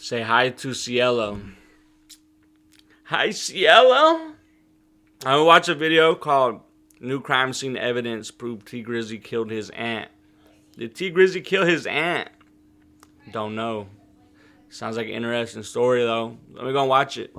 Say hi to Cielo. Hi, Cielo. I watched a video called New Crime Scene Evidence Prove T Grizzly Killed His Aunt. Did T Grizzly kill his aunt? Don't know. Sounds like an interesting story, though. Let me go and watch it.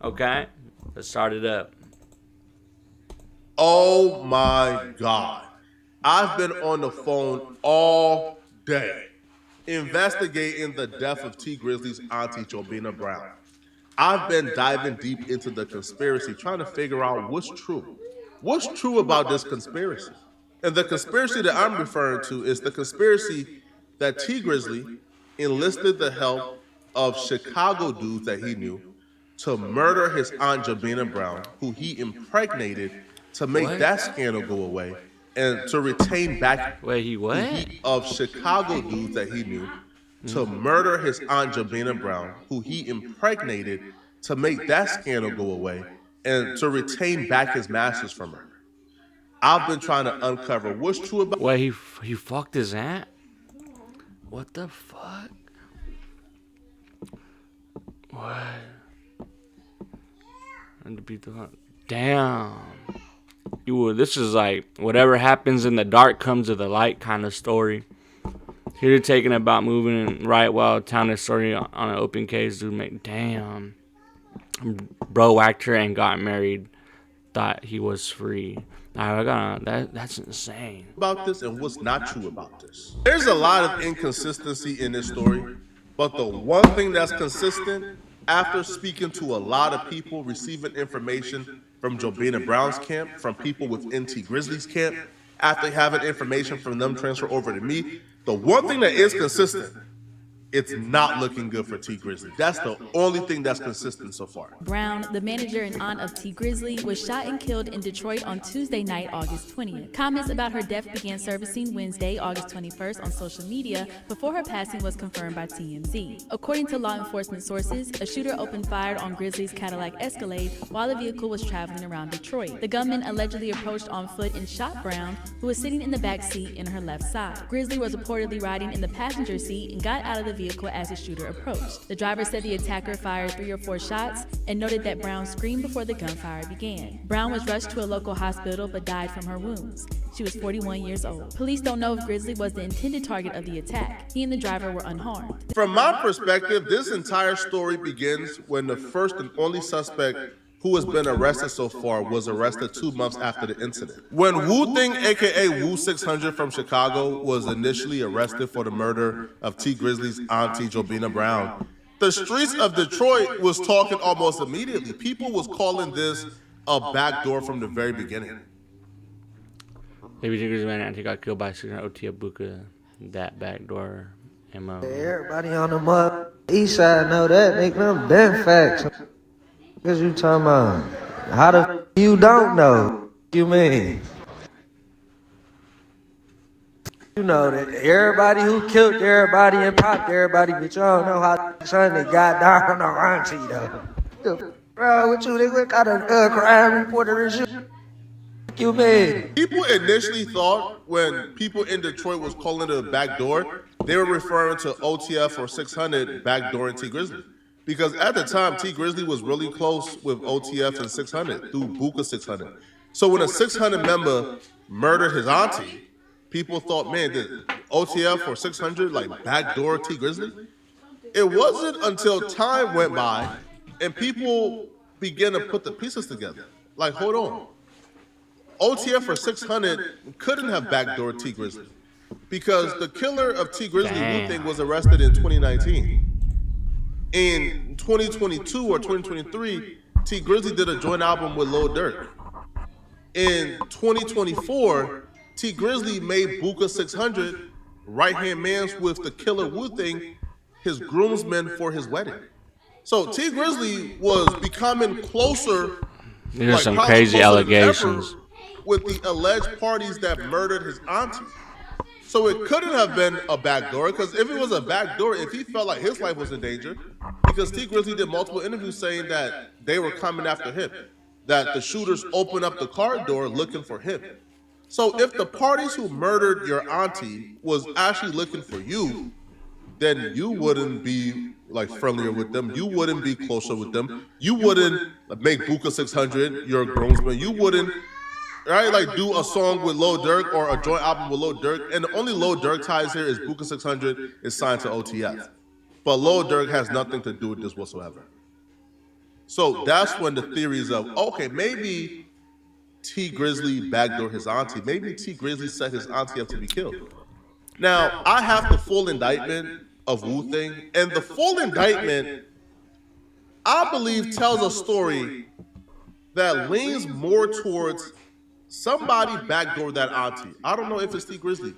Okay? Let's start it up. Oh my God. I've been on the phone all day investigating the death of T Grizzly's auntie, Jobina Brown. I've been diving deep into the conspiracy, trying to figure out what's true. What's true about this conspiracy? And the conspiracy that I'm referring to is the conspiracy that T Grizzly enlisted the help of Chicago dudes that he knew to murder his aunt Jobina Brown, who he impregnated to make that scandal go away and to retain back the heat of Chicago dudes that he knew to murder his aunt Jobina Brown, who he impregnated to make that scandal go away and to retain back his masters from her. I've been trying to uncover what's true about. Wait, he fucked his aunt? What the fuck? What? And to beat the fuck. Damn. This is like whatever happens in the dark comes to the light kind of story. Here taking about moving right while telling a story on an open case. Dude, damn. Bro whacked her and got married. Thought he was free. That's insane. About this and what's not true about this. There's a lot of inconsistency in this story, but the one thing that's consistent, after speaking to a lot of people, receiving information from Jobina Brown's camp, from people within T Grizzly's camp, after having information from them transfer over to me, the one thing that is consistent, it's not looking good for T Grizzly. That's the only thing that's consistent so far. Brown, the manager and aunt of T Grizzly, was shot and killed in Detroit on Tuesday night, August 20th. Comments about her death began surfacing Wednesday, August 21st on social media before her passing was confirmed by TMZ. According to law enforcement sources, a shooter opened fire on Grizzly's Cadillac Escalade while the vehicle was traveling around Detroit. The gunman allegedly approached on foot and shot Brown, who was sitting in the back seat in her left side. Grizzly was reportedly riding in the passenger seat and got out of the vehicle as the shooter approached. The driver said the attacker fired 3 or 4 shots and noted that Brown screamed before the gunfire began. Brown was rushed to a local hospital but died from her wounds. She was 41 years old. Police don't know if Grizzly was the intended target of the attack. He and the driver were unharmed. From my perspective, this entire story begins when the first and only suspect who has been arrested so far was arrested 2 months after the incident. When Wu Thing, aka Wu 600 from Chicago, was initially arrested for the murder of T Grizzly's auntie Jobina Brown, the streets of Detroit was talking almost immediately. People was calling this a backdoor from the very beginning. Maybe T Grizzly's auntie got killed by Oti Abuka. That backdoor MO. Everybody on the east side know that. Nigga, them been facts. What you talking about? How the you don't know? You mean? You know that everybody who killed everybody and popped everybody, but y'all don't know how son they got down on auntie though. Bro, what you nigga? What kind of crime reporter is you? You mean? People initially thought when people in Detroit was calling it a backdoor, they were referring to OTF or 600 backdooring T Grizzly. Because at the time, T Grizzly was really close with OTF and 600 through Buka 600. So when a 600 member murdered his auntie, people thought, man, did OTF or 600 like backdoor T Grizzly? It wasn't until time went by and people began to put the pieces together. Like, hold on. OTF or 600 couldn't have backdoored T Grizzly because the killer of T Grizzly, Wu Thing, was arrested in 2019. In 2022 or 2023, T Grizzly did a joint album with Lil Durk. In 2024, T Grizzly made Buka 600 right-hand mans with the killer Wu Thing his groomsmen for his wedding. So T Grizzly was becoming closer. These are some crazy allegations with the alleged parties that murdered his auntie. So it couldn't have been a backdoor, because if it was a backdoor, if he felt like his life was in danger, because T Grizzly did multiple interviews saying that they were coming after him, that the shooters opened up the car door looking for him. So if the parties who murdered your auntie was actually looking for you, then you wouldn't be like friendlier with them. You wouldn't be closer with them. You wouldn't make Buka 600 your groomsman. You wouldn't, right? Like do a song with Lil Durk or a joint album with Lil Durk. And the only Lil Durk ties here is Buka 600 is signed to OTF. But Lil Durk has nothing to do with this whatsoever. So that's when the theories of, okay, maybe T Grizzly backdoor his auntie. Maybe T Grizzly set his auntie up to be killed. Now, I have the full indictment of Wu-Thing, and the full indictment, I believe, tells a story that leans more towards somebody backdoor that auntie. I don't know if it's T Grizzly,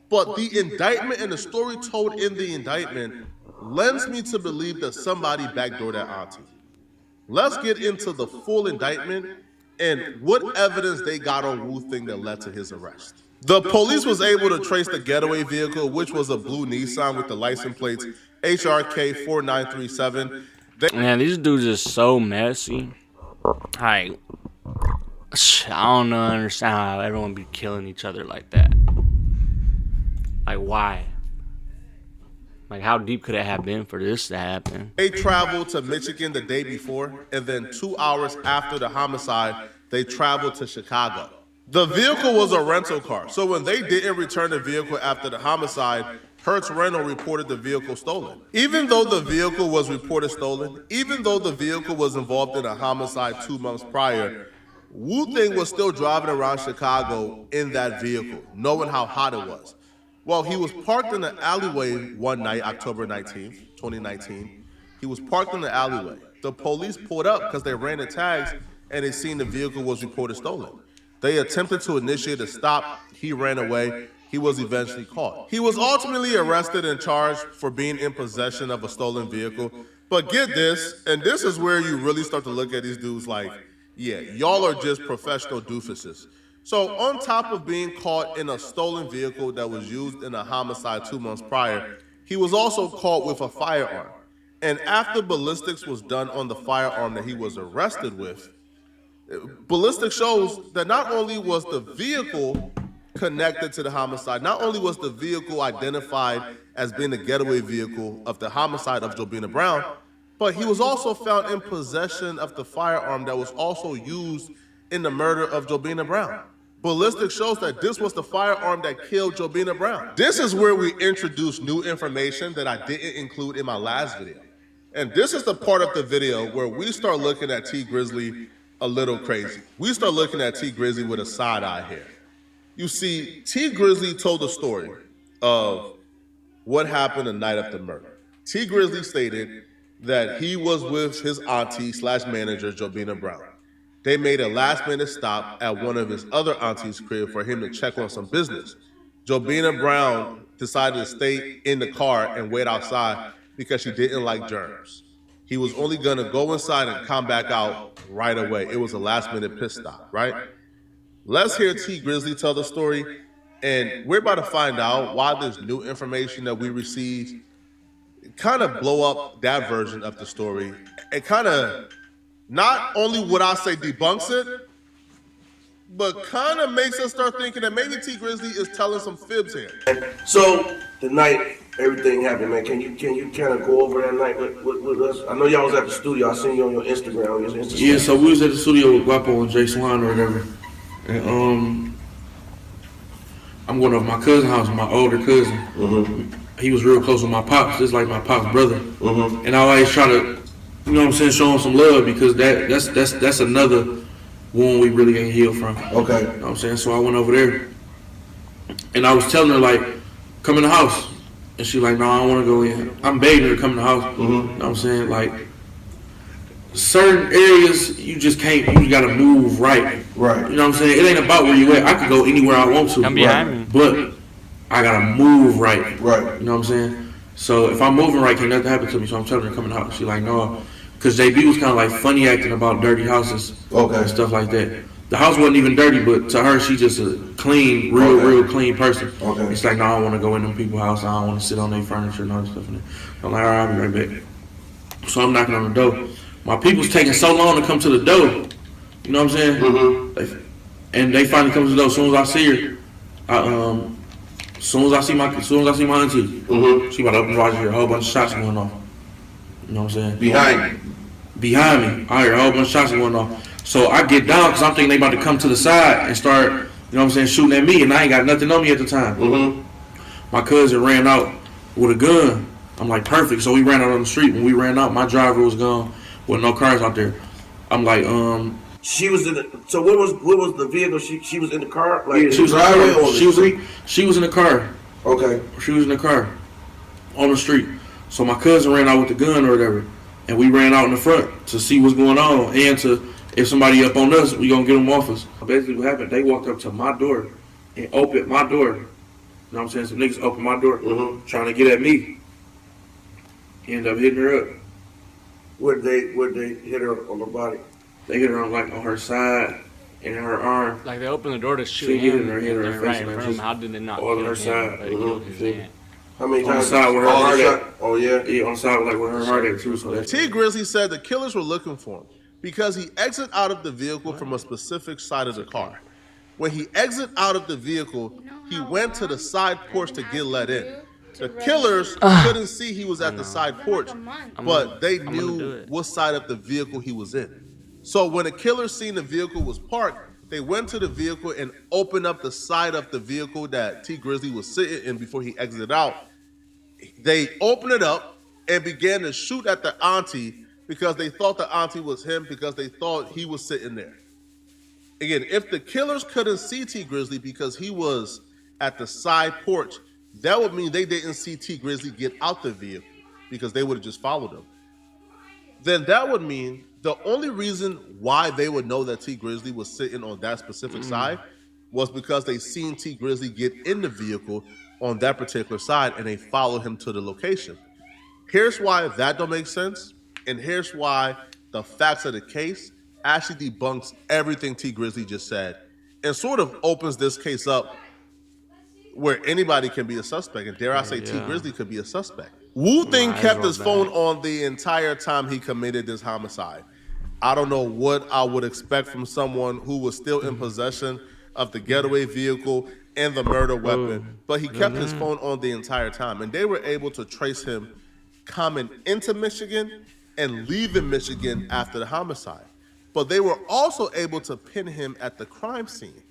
but the indictment and the story told in the indictment lends me to believe that somebody backdoored that auntie. Let's get into the full indictment and what evidence they got on Wu-Thing that led to his arrest. The police was able to trace the getaway vehicle, which was a blue Nissan with the license plates HRK 4937. Man, these dudes are so messy. Like, I don't understand how everyone be killing each other like that. Like, why? Like, how deep could it have been for this to happen? They traveled to Michigan the day before, and then 2 hours after the homicide, they traveled to Chicago. The vehicle was a rental car, so when they didn't return the vehicle after the homicide, Hertz Rental reported the vehicle stolen. Even though the vehicle was reported stolen, even though the vehicle was involved in a homicide 2 months prior, Wu-Thing was still driving around Chicago in that vehicle, knowing how hot it was. Well, he was parked in the alleyway one night, October 19th, 2019. He was parked in the alleyway. The police pulled up because they ran the tags and they seen the vehicle was reported stolen. They attempted to initiate a stop. He ran away. He was eventually caught. He was ultimately arrested and charged for being in possession of a stolen vehicle. But get this, and this is where you really start to look at these dudes like, yeah, y'all are just professional doofuses. So on top of being caught in a stolen vehicle that was used in a homicide 2 months prior, he was also caught with a firearm. And after ballistics was done on the firearm that he was arrested with, ballistics shows that not only was the vehicle connected to the homicide, not only was the vehicle identified as being the getaway vehicle of the homicide of Jobina Brown, but he was also found in possession of the firearm that was also used in the murder of Jobina Brown. Ballistics shows that this was the firearm that killed Jobina Brown. This is where we introduce new information that I didn't include in my last video. And this is the part of the video where we start looking at T Grizzly a little crazy. We start looking at T Grizzly with a side eye here. You see, T Grizzly told the story of what happened the night of the murder. T Grizzly stated that he was with his auntie / manager, Jobina Brown. They made a last-minute stop at one of his other auntie's crib for him to check on some business. Jobina Brown decided to stay in the car and wait outside because she didn't like germs. He was only gonna go inside and come back out right away. It was a last-minute pit stop, right? Let's hear T Grizzly tell the story, and we're about to find out why there's new information that we received kind of blow up that version of the story. It kind of, not only would I say debunks it, but kind of makes us start thinking that maybe T Grizzly is telling some fibs here. So the night everything happened, man, can you kind of go over that night with us? I know y'all was at the studio. I seen you on your Instagram. Yeah, so we was at the studio with Guapo and Jay Swan or whatever. And I'm going over my cousin's house, my older cousin. Mm-hmm. He was real close with my pops, just like my pop's brother. Mm-hmm. And I always try to, you know what I'm saying, show him some love because that's another wound we really ain't healed from. Okay. You know what I'm saying? So I went over there and I was telling her, like, come in the house. And she like, no, I don't want to go in. I'm begging her to come in the house. Mm-hmm. You know what I'm saying? Like, certain areas you just can't, you gotta move right. Right. You know what I'm saying? It ain't about where you at. I could go anywhere I want to. Come behind me. But I gotta move right. Right. You know what I'm saying? So if I'm moving right, can't nothing happen to me. So I'm telling her to come in the house. She like, no. Because JB was kind of like funny acting about dirty houses and stuff like that. The house wasn't even dirty, but to her, she just a clean, real clean person. Okay. It's like, no, I don't want to go in them people's house. I don't want to sit on their furniture and all that stuff. I'm like, all right, I'll be right back. So I'm knocking on the door. My people's taking so long to come to the door. You know what I'm saying? Mm-hmm. And they finally come to the door. As soon as I see her, As soon as I see my auntie, she about to open the door, I hear a whole bunch of shots going off. You know what I'm saying? Behind me, I hear a whole bunch of shots going off. So I get down because I'm thinking they about to come to the side and start, you know what I'm saying, shooting at me, and I ain't got nothing on me at the time. My cousin ran out with a gun. I'm like, perfect. So we ran out on the street. When we ran out, my driver was gone with no cars out there. I'm like, She was in the. So what was the vehicle? She was in the car. Like yeah, she was in the car. She was in the car. Okay. She was in the car on the street. So my cousin ran out with the gun or whatever, and we ran out in the front to see what's going on and to if somebody up on us, we gonna get them off us. Basically, what happened? They walked up to my door and opened my door. You know what I'm saying? Some niggas opened my door trying to get at me. End up hitting her up. Would they hit her on the body? They hit her on her side and in her arm. Like they opened the door to shoot She him. hit her and right face, in front of him. How did it not all kill on her him? side. But it killed his aunt. How many On the times? side where her heart at. Oh yeah. Yeah, on the side like where her heart at too. So T Grizzly said the killers were looking for him because he exited out of the vehicle from a specific side of the car. When he exited out of the vehicle, he went to the side porch to get let in. The killers couldn't see he was at the side porch, but they knew what side of the vehicle he was in. So when the killers seen the vehicle was parked, they went to the vehicle and opened up the side of the vehicle that T Grizzly was sitting in before he exited out. They opened it up and began to shoot at the auntie because they thought the auntie was him because they thought he was sitting there. Again, if the killers couldn't see T Grizzly because he was at the side porch, that would mean they didn't see T Grizzly get out the vehicle because they would have just followed him. Then that would mean the only reason why they would know that T Grizzly was sitting on that specific side was because they seen T Grizzly get in the vehicle on that particular side and they followed him to the location. Here's why that don't make sense, and here's why the facts of the case actually debunks everything T Grizzly just said and sort of opens this case up where anybody can be a suspect, and dare I say T Grizzly could be a suspect. Wu Thing kept his phone on the entire time he committed this homicide. I don't know what I would expect from someone who was still in possession of the getaway vehicle and the murder weapon, but he kept his phone on the entire time, and they were able to trace him coming into Michigan and leaving Michigan after the homicide. But they were also able to pin him at the crime scene.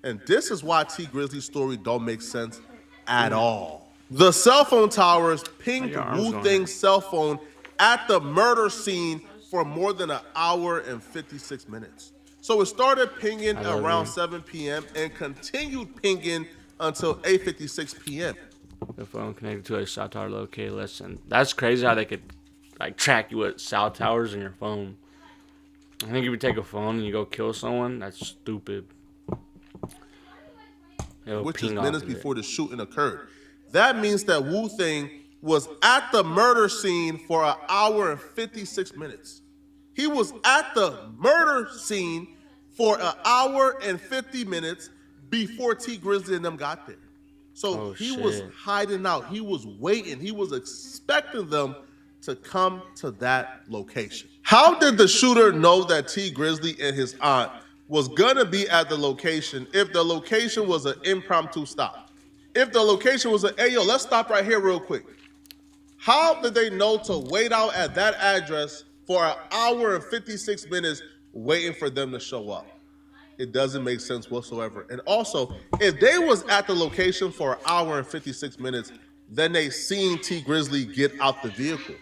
And this is why T Grizzly's story don't make sense at all. The cell phone towers pinged Wu Thing's cell phone at the murder scene for more than an hour and 56 minutes. So it started pinging around 7 p.m. and continued pinging until 8:56 p.m. The phone connected to a cell tower located less than. That's crazy how they could like track you at cell towers in your phone. I think if you take a phone and you go kill someone, that's stupid. Which is minutes before the shooting occurred. That means that Wu Thing was at the murder scene for an hour and 56 minutes. He was at the murder scene for an hour and 50 minutes before T Grizzly and them got there. So he was hiding out. He was waiting. He was expecting them to come to that location. How did the shooter know that T Grizzly and his aunt was gonna be at the location if the location was an impromptu stop? If the location was hey yo, let's stop right here real quick. How did they know to wait out at that address for an hour and 56 minutes waiting for them to show up? It doesn't make sense whatsoever. And also, if they was at the location for an hour and 56 minutes, then they seen T Grizzly get out the vehicle,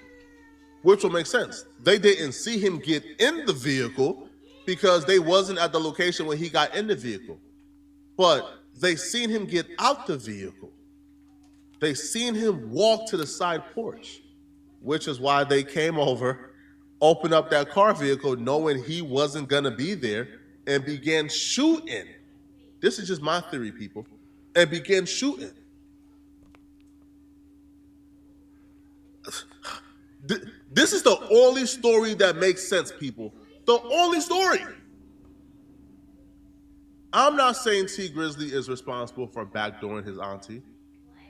which will make sense. They didn't see him get in the vehicle because they wasn't at the location when he got in the vehicle. But they seen him get out the vehicle. They seen him walk to the side porch, which is why they came over, opened up that car vehicle knowing he wasn't gonna be there, and began shooting. This is just my theory, people. And began shooting. This is the only story that makes sense, people. The only story. I'm not saying T Grizzly is responsible for backdooring his auntie.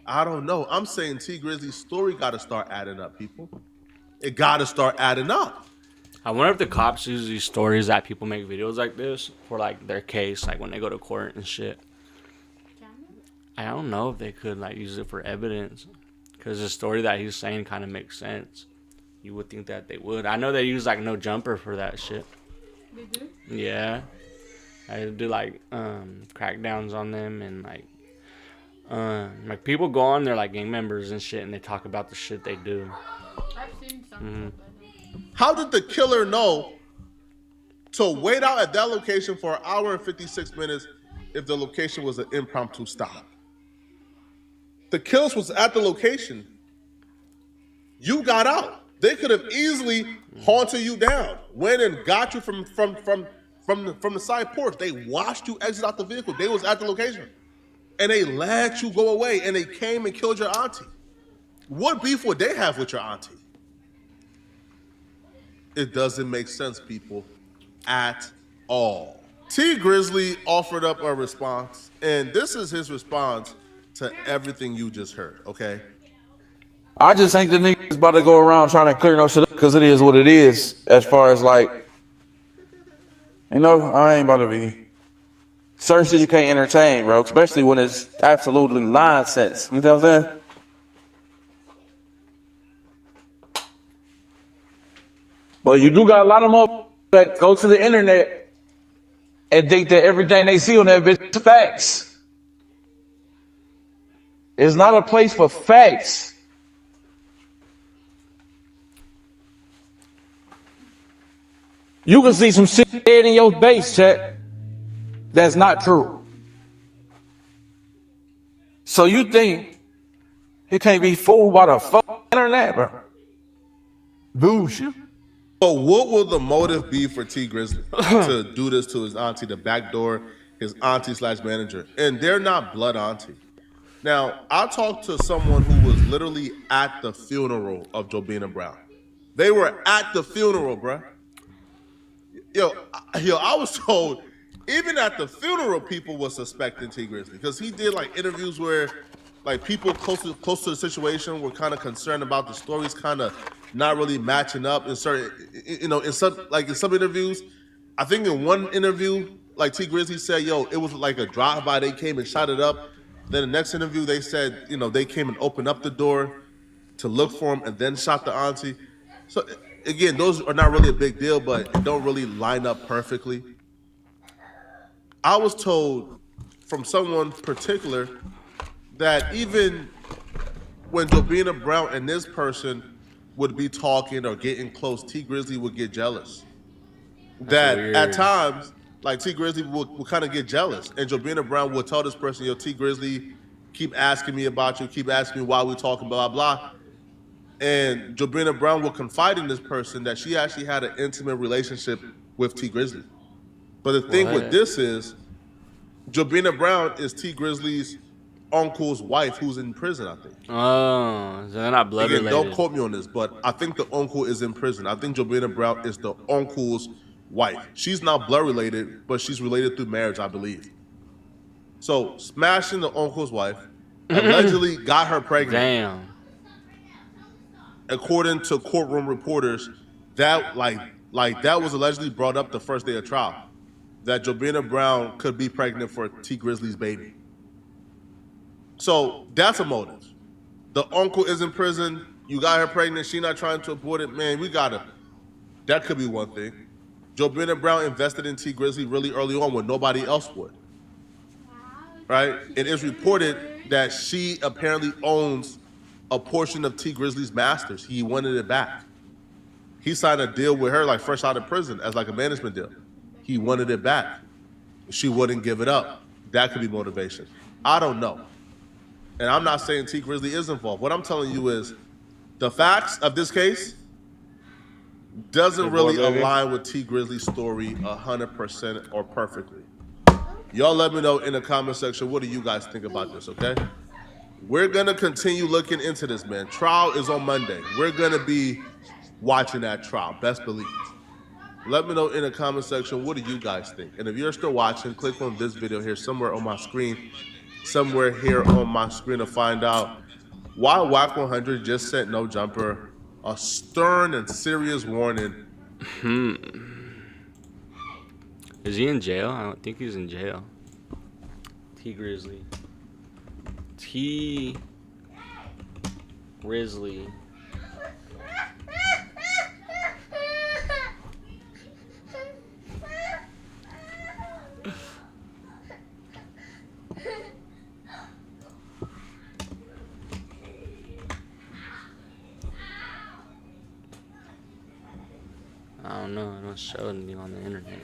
I don't know. I'm saying T Grizzly's story got to start adding up, people. It got to start adding up. I wonder if the cops use these stories that people make videos like this for like their case, like when they go to court and shit. I don't know if they could like use it for evidence, because the story that he's saying kind of makes sense. You would think that they would. I know they use like no jumper for that shit. They do? Yeah, I do like crackdowns on them, and like people go on there like gang members and shit, and they talk about the shit they do. I've seen some. How did the killer know to wait out at that location for an hour and 56 minutes if the location was an impromptu stop? The killers was at the location. You got out. They could have easily haunted you down, went and got you from the side porch. They watched you exit out the vehicle. They was at the location, and they let you go away. And they came and killed your auntie. What beef would they have with your auntie? It doesn't make sense, people, at all. T Grizzly offered up a response, and this is his response to everything you just heard. Okay. I just think the niggas about to go around trying to clear no shit up because it is what it is. As far as like, I ain't about to be. Certain shit you can't entertain, bro. Especially when it's absolutely nonsense. You know what I'm saying? But you do got a lot of motherfuckers that go to the internet and think that everything they see on that bitch is facts. It's not a place for facts. You can see some shit dead in your base, chat. That's not true. So you think he can't be fooled by the fucking internet, bro? Bullshit. So what will the motive be for T Grizzly to do this to his auntie, the backdoor his auntie/manager? And they're not blood auntie. Now, I talked to someone who was literally at the funeral of Jobina Brown. They were at the funeral, bruh. Yo, I was told even at the funeral, people were suspecting T Grizzly because he did like interviews where like people close to the situation were kind of concerned about the stories kind of not really matching up in certain, in some interviews. I think in one interview, like T Grizzly said, yo, it was like a drive-by. They came and shot it up. Then the next interview, they said, they came and opened up the door to look for him and then shot the auntie. So again, those are not really a big deal, but it don't really line up perfectly. I was told from someone particular that even when Jobina Brown and this person would be talking or getting close, T Grizzly would get jealous. That weird. At times, like T Grizzly would kind of get jealous, and Jobina Brown would tell this person, "Yo, T Grizzly, keep asking me about you, keep asking me why we talking, blah blah." And Jobina Brown will confide in this person that she actually had an intimate relationship with T Grizzly. But the thing with this is, Jobina Brown is T Grizzly's uncle's wife who's in prison, I think. Oh, so they're not blood Again, related. don't quote me on this, but I think the uncle is in prison. I think Jobina Brown is the uncle's wife. She's not blood related, but she's related through marriage, I believe. So, smashing the uncle's wife allegedly got her pregnant. Damn. According to courtroom reporters, that that was allegedly brought up the first day of trial, that Jobina Brown could be pregnant for T Grizzly's baby. So that's a motive. The uncle is in prison. You got her pregnant. She not trying to abort it. Man, that could be one thing. Jobina Brown invested in T Grizzly really early on when nobody else would. Right? It is reported that she apparently owns a portion of T Grizzly's masters. He wanted it back. He signed a deal with her like fresh out of prison as like a management deal. He wanted it back. She wouldn't give it up. That could be motivation. I don't know. And I'm not saying T Grizzly is involved. What I'm telling you is the facts of this case doesn't really align with T Grizzly's story 100% or perfectly. Y'all let me know in the comment section, what do you guys think about this, okay? We're going to continue looking into this, man. Trial is on Monday. We're going to be watching that trial, best believe. Let me know in the comment section, what do you guys think? And if you're still watching, click on this video here somewhere on my screen to find out why WAC 100 just sent No Jumper a stern and serious warning. Is he in jail? I don't think he's in jail. T Grizzly. T. Grizzley. I don't know. I don't show anything on the internet.